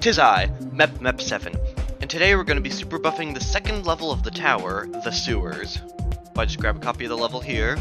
'Tis I, Mep7, and today we're going to be super buffing the second level of the tower, the sewers. So I just grab a copy of the level here,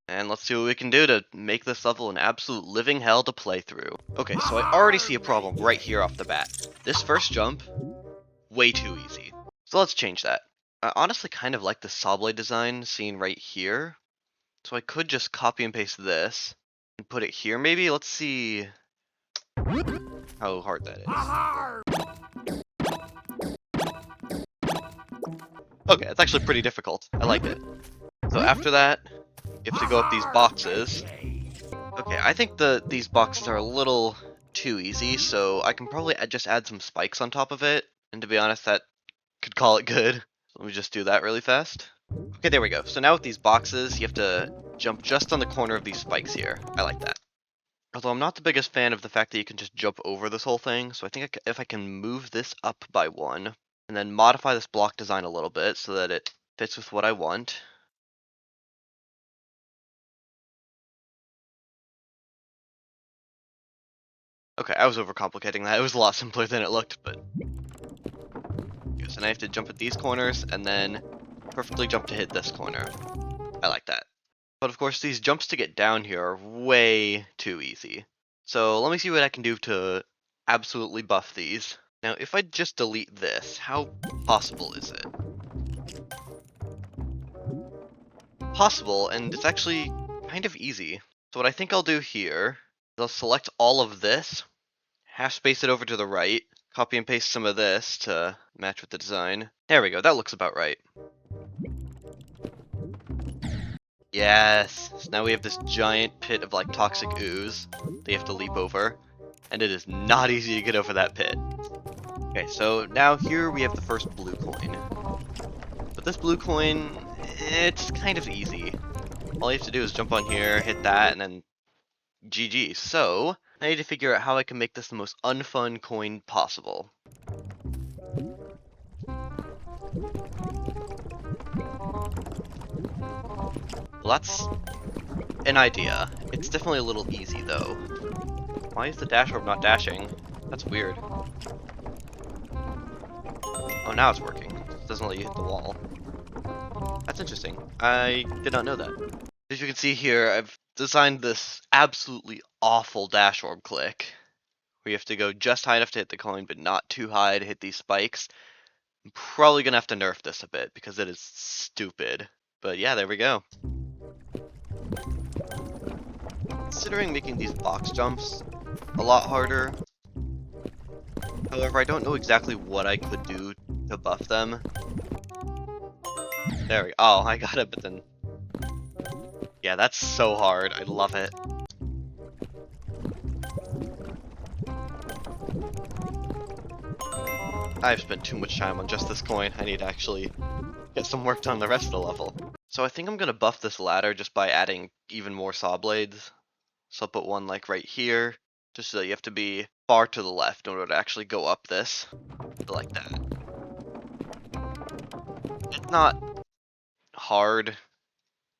and let's see what we can do to make this level an absolute living hell to play through. Okay, so I already see a problem right here off the bat. This first jump, way too easy. So let's change that. I honestly kind of like the saw blade design seen right here, so I could just copy and paste this and put it here maybe. Let's see how hard that is. Okay, it's actually pretty difficult. I like it. So after that, you have to go up these boxes. Okay, I think these boxes are a little too easy, so I can probably just add some spikes on top of it. And to be honest, that could call it good. So let me just do that really fast. Okay, there we go. So now with these boxes, you have to jump just on the corner of these spikes here. I like that. Although I'm not the biggest fan of the fact that you can just jump over this whole thing, so I think if I can move this up by one, and then modify this block design a little bit so that it fits with what I want. Okay, I was overcomplicating that. It was a lot simpler than it looked, but... Okay, so now I have to jump at these corners, and then perfectly jump to hit this corner. I like that. But of course, these jumps to get down here are way too easy. So let me see what I can do to absolutely buff these. Now, if I just delete this, how possible is it? Possible, and it's actually kind of easy. So what I think I'll do here is I'll select all of this, half space it over to the right, copy and paste some of this to match with the design. There we go, that looks about right. Yes, so now we have this giant pit of like toxic ooze that you have to leap over, and it is not easy to get over that pit. Okay, so now here we have the first blue coin. But this blue coin, it's kind of easy. All you have to do is jump on here, hit that, and then GG. So, I need to figure out how I can make this the most unfun coin possible. Well, that's an idea. It's definitely a little easy, though. Why is the dash orb not dashing? That's weird. Oh, now it's working. It doesn't let you hit the wall. That's interesting. I did not know that. As you can see here, I've designed this absolutely awful dash orb click, where you have to go just high enough to hit the coin, but not too high to hit these spikes. I'm probably gonna have to nerf this a bit, because it is stupid. But yeah, there we go. Considering making these box jumps a lot harder, however, I don't know exactly what I could do to buff them. There we go. Oh, I got it, but then... Yeah, that's so hard. I love it. I've spent too much time on just this coin. I need to actually get some work done on the rest of the level. So I think I'm going to buff this ladder just by adding even more saw blades. So I'll put one like right here, just so that you have to be far to the left in order to actually go up this. Like that. It's not hard,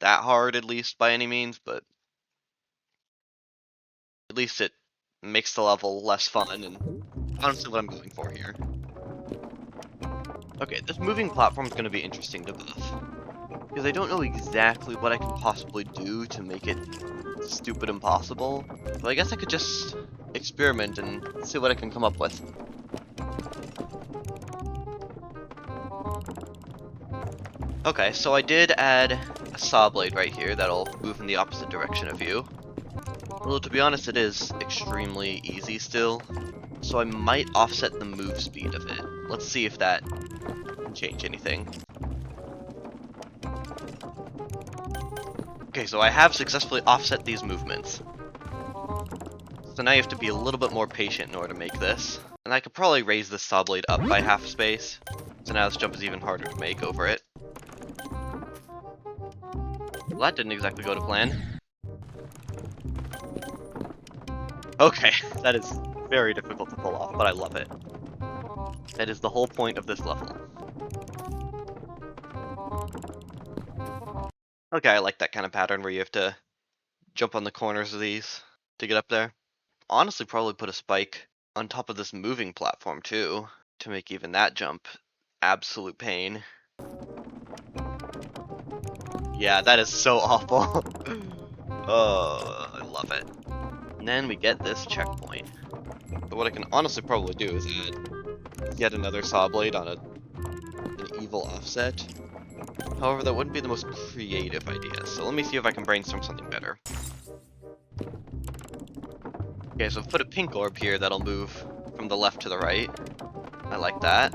that hard at least by any means, but at least it makes the level less fun, and honestly what I'm going for here. Okay, this moving platform is going to be interesting to buff, because I don't know exactly what I can possibly do to make it stupid impossible, but I guess I could just experiment and see what I can come up with. Okay, so I did add a saw blade right here that'll move in the opposite direction of you. Although to be honest, it is extremely easy still, so I might offset the move speed of it. Let's see if that can change anything. Okay, so I have successfully offset these movements. So now you have to be a little bit more patient in order to make this. And I could probably raise this saw blade up by half space, so now this jump is even harder to make over it. Well, that didn't exactly go to plan. Okay, that is very difficult to pull off, but I love it. That is the whole point of this level. Okay, I like that kind of pattern where you have to jump on the corners of these to get up there. Honestly, probably put a spike on top of this moving platform too, to make even that jump absolute pain. Yeah, that is so awful. Oh, I love it. And then we get this checkpoint. So what I can honestly probably do is add yet another saw blade on an evil offset. However, that wouldn't be the most creative idea, so let me see if I can brainstorm something better. Okay, so I've put a pink orb here that'll move from the left to the right. I like that.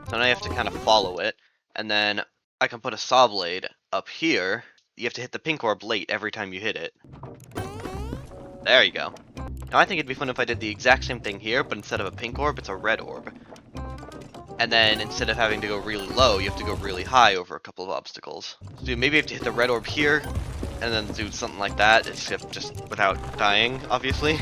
So now you have to kind of follow it, and then I can put a saw blade up here. You have to hit the pink orb late every time you hit it. There you go. Now I think it'd be fun if I did the exact same thing here, but instead of a pink orb, it's a red orb. And then instead of having to go really low, you have to go really high over a couple of obstacles. So maybe you have to hit the red orb here, and then do something like that, except just without dying, obviously.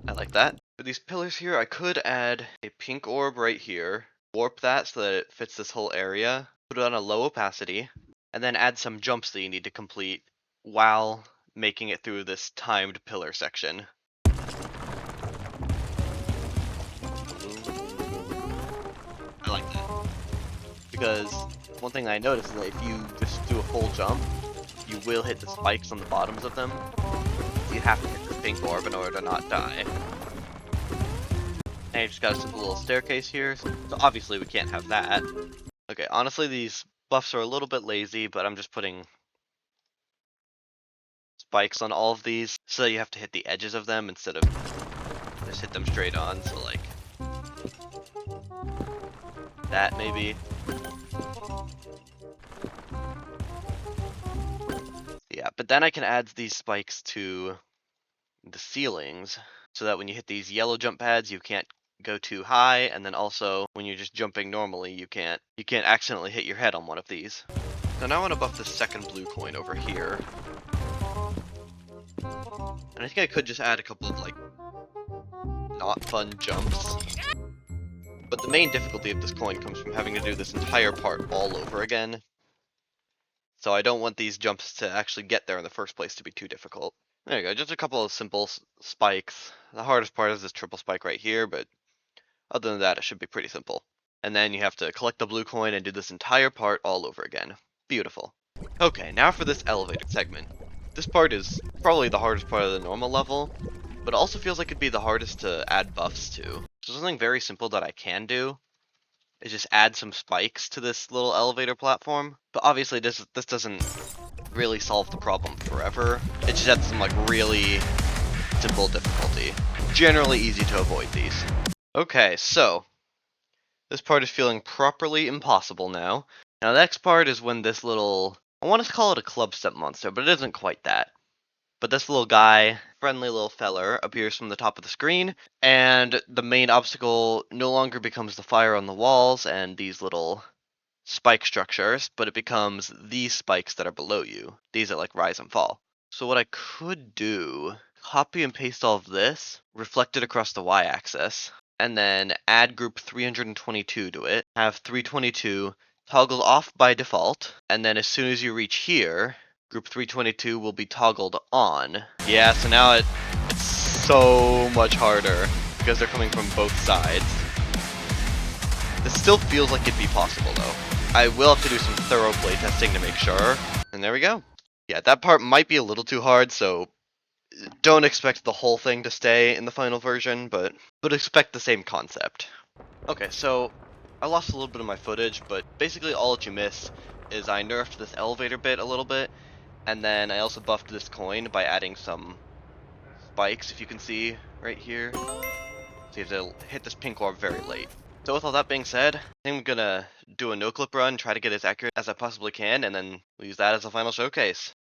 I like that. For these pillars here, I could add a pink orb right here, warp that so that it fits this whole area, put it on a low opacity, and then add some jumps that you need to complete while making it through this timed pillar section. I like that. Because one thing I noticed is that if you just do a full jump, you will hit the spikes on the bottoms of them. So you have to hit the pink orb in order to not die. And you just got a simple little staircase here, so obviously we can't have that. Okay, honestly these buffs are a little bit lazy, but I'm just putting spikes on all of these, so you have to hit the edges of them instead of just hit them straight on, so like that maybe. Yeah, but then I can add these spikes to the ceilings, so that when you hit these yellow jump pads you can't go too high, and then also when you're just jumping normally you can't accidentally hit your head on one of these. So now I want to buff the second blue coin over here. And I think I could just add a couple of like not fun jumps. But the main difficulty of this coin comes from having to do this entire part all over again. So I don't want these jumps to actually get there in the first place to be too difficult. There you go, just a couple of simple spikes. The hardest part is this triple spike right here, but other than that it should be pretty simple. And then you have to collect the blue coin and do this entire part all over again. Beautiful. Okay, now for this elevator segment. This part is probably the hardest part of the normal level, but it also feels like it'd be the hardest to add buffs to. So something very simple that I can do is just add some spikes to this little elevator platform. But obviously this doesn't really solve the problem forever. It just adds some like really simple difficulty. Generally easy to avoid these. Okay, so this part is feeling properly impossible now. Now the next part is when this little, I want to call it a club step monster, but it isn't quite that. But this little guy, friendly little feller, appears from the top of the screen, and the main obstacle no longer becomes the fire on the walls and these little spike structures, but it becomes these spikes that are below you. These are like rise and fall. So what I could do, copy and paste all of this, reflect it across the y-axis, and then add group 322 to it, have 322 toggled off by default, and then as soon as you reach here, group 322 will be toggled on. Yeah, so now it's so much harder because they're coming from both sides. This still feels like it'd be possible though. I will have to do some thorough playtesting to make sure. And there we go. Yeah, that part might be a little too hard, so don't expect the whole thing to stay in the final version, but expect the same concept. Okay, so I lost a little bit of my footage, but basically all that you missed is I nerfed this elevator bit a little bit, and then I also buffed this coin by adding some spikes, if you can see right here. So you have to hit this pink orb very late. So with all that being said, I think I'm gonna do a no-clip run, try to get as accurate as I possibly can, and then we'll use that as a final showcase.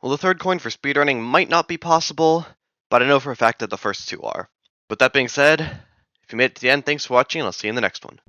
Well, the third coin for speedrunning might not be possible, but I know for a fact that the first two are. With that being said, if you made it to the end, thanks for watching, and I'll see you in the next one.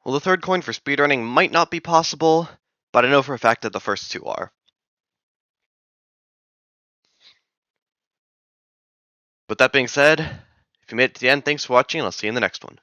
Well, the third coin for speedrunning might not be possible, but I know for a fact that the first two are. With that being said, if you made it to the end, thanks for watching, and I'll see you in the next one.